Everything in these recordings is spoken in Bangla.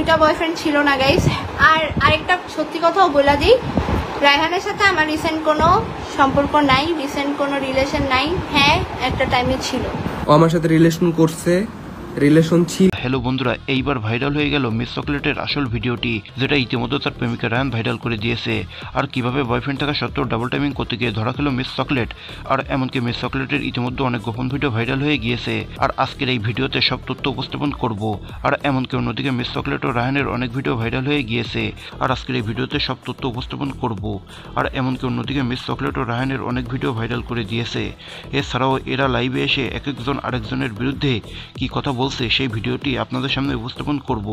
দুইটা বয়ফ্রেন্ড ছিল না গাইস। আর আরেকটা সত্যি কথাও বলে দিই, রায়হানের সাথে আমার রিসেন্ট কোনো সম্পর্ক নাই, রিসেন্ট কোনো রিলেশন নাই। হ্যাঁ, একটা টাইমে ছিল। ও আমার সাথে রিলেশন করছে, রিলেশন ছিল। হ্যালো বন্ধুরা, এইবার ভাইরাল হয়ে গেল মিস চকলেটের আসল ভিডিওটি, যেটা ইতিমধ্যে তার প্রেমিকা রায়ান ভাইরাল করে দিয়েছে। আর কিভাবে বয়ফ্রেন্ড থাকা সত্ত্বেও ডাবল টাইমিং করতে গিয়ে ধরা খেলো মিস চকলেট। আর এমনকি মিস চকলেটের ইতিমধ্যে অনেক গোপন ভিডিও ভাইরাল হয়ে গিয়েছে। আর আজকের এই ভিডিওতে সব তথ্য উপস্থাপন করব। আর এমনকি অন্যদিকে মিস চকলেট ও রায়ানের অনেক ভিডিও ভাইরাল হয়ে গিয়েছে। আর আজকের এই ভিডিওতে সব তথ্য উপস্থাপন করব। আর এমনকি অন্যদিকে মিস চকলেট ও রায়ানের অনেক ভিডিও ভাইরাল করে দিয়েছে। এছাড়াও এরা লাইভে এসে এক একজন আরেকজনের বিরুদ্ধে কি কথা বলছে সেই ভিডিওটি আপনাদের সামনে উপস্থাপন করব।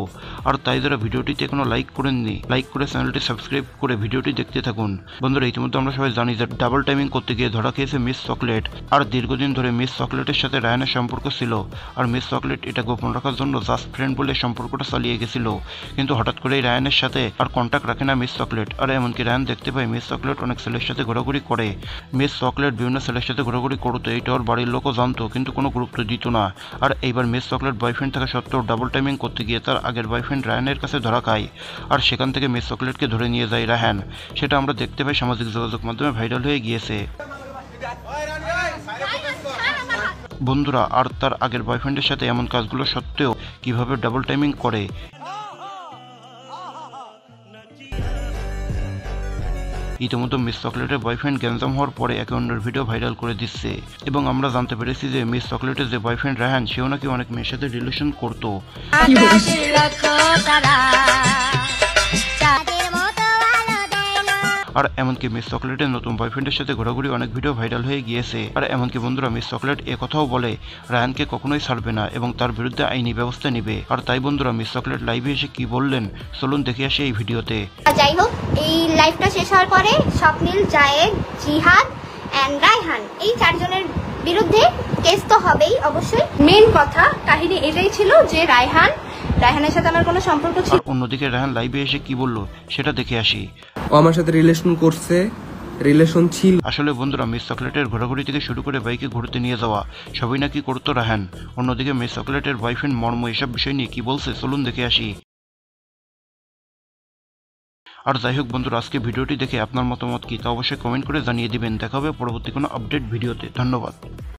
আর তাই যারা ভিডিওটিতে এখনো লাইক করেননি, লাইক করে চ্যানেলটি সাবস্ক্রাইব করে ভিডিওটি দেখতে থাকুন। বন্ধুরা, ইতিমধ্যে আমরা সবাই জানি যে ডাবল টাইমিং করতে গিয়ে ধরা খেয়েছে মিস চকলেট। আর দীর্ঘদিন ধরে মিস চকলেটের সাথে রায়ানের সম্পর্ক ছিল। আর মিস চকলেট এটা গোপন রাখার জন্য জাস্ট ফ্রেন্ড বলে সম্পর্কটা চালিয়ে গেছিল। কিন্তু হঠাৎ করেই রায়ানের সাথে আর কন্ট্যাক্ট রাখে না মিস চকলেট। আর এমনকি রায়ান দেখতে পায় মিস চকলেট অনেক ছেলের সাথে ঘোরাঘুরি করে। মিস চকলেট বিভিন্ন ছেলের সাথে ঘোরাঘুরি করতো, এটা ওর বাড়ির লোকও জানতো, কিন্তু কোনো গুরুত্ব দিত না। আর এইবার মিস চকলেট বয়ফ্রেন্ড থাকা সত্ত্বেও ডাবল টাইমিং করতে গিয়ে তার আগের বয়ফ্রেন্ড রায়ানের কাছে ধরা খায়। আর সেখান থেকে মিস চকলেটকে ধরে নিয়ে যায় রায়হান। সেটা আমরা দেখতে পাই সামাজিক যোগাযোগ মাধ্যমে ভাইরাল হয়ে গিয়েছে। বন্ধুরা, আর তার আগের বয়ফ্রেন্ডের সাথে এমন কাজগুলো সত্ত্বেও কিভাবে ডাবল টাইমিং করে, ইতিমধ্যে মিস চকলেটের বয়ফ্রেন্ড গ্যাঞ্জাম হওয়ার পরে একে অন্যের ভিডিও ভাইরাল করে দিচ্ছে। এবং আমরা জানতে পেরেছি যে মিস চকলেটের যে বয়ফ্রেন্ড রায়হান, সেও নাকি অনেক মেয়ের সাথে রিলেশন করতো। আর এমনকি মিস চকলেটের নতুন বয়ফ্রেন্ডের সাথে ঘোরাঘুরি অনেক ভিডিও ভাইরাল হয়ে গিয়েছে। আর এমনকি বন্ধুরা, মিস চকলেট কথাও বলে রায়ানকে কখনোই ছাড়বে না এবং তার বিরুদ্ধে আইনি ব্যবস্থা নেবে। আর তাই বন্ধুরা, মিস চকলেট লাইভে এসে কি বললেন চলুন দেখে আসি এই ভিডিওতে। যাই হোক, এই লাইভটা শেষ হওয়ার পরে স্বপ্নিল, জায়েদ, জিহাদ এন্ড রায়হান এই চারজনের বিরুদ্ধে কেস তো হবেই অবশ্যই। মেন কথা কাহিনী এটাই ছিল যে রায়হানের সাথে আমার কোনো সম্পর্ক ছিল। অন্যদিকে রায়হান লাইভে এসে কি বললো সেটা দেখে আসি। ও আমার সাথে রিলেশন করছে, রিলেশন ছিল। আসলে বন্ধুরা, মিস চকলেটের ঘোরাঘুরি থেকে শুরু করে বাইকে ঘুরতে নিয়ে যাওয়া সবই নাকি করতো রায়হান। অন্যদিকে মিস চকলেটের বয়ফ্রেন্ড মর্ম এসব বিষয় নিয়ে কি বলছে চলুন দেখে আসি। আর যাই হোক বন্ধুরা, আজকে ভিডিওটি দেখে আপনার মতামত কি তা অবশ্যই কমেন্ট করে জানিয়ে দিবেন। দেখা হবে পরবর্তী কোনো আপডেট ভিডিওতে। ধন্যবাদ।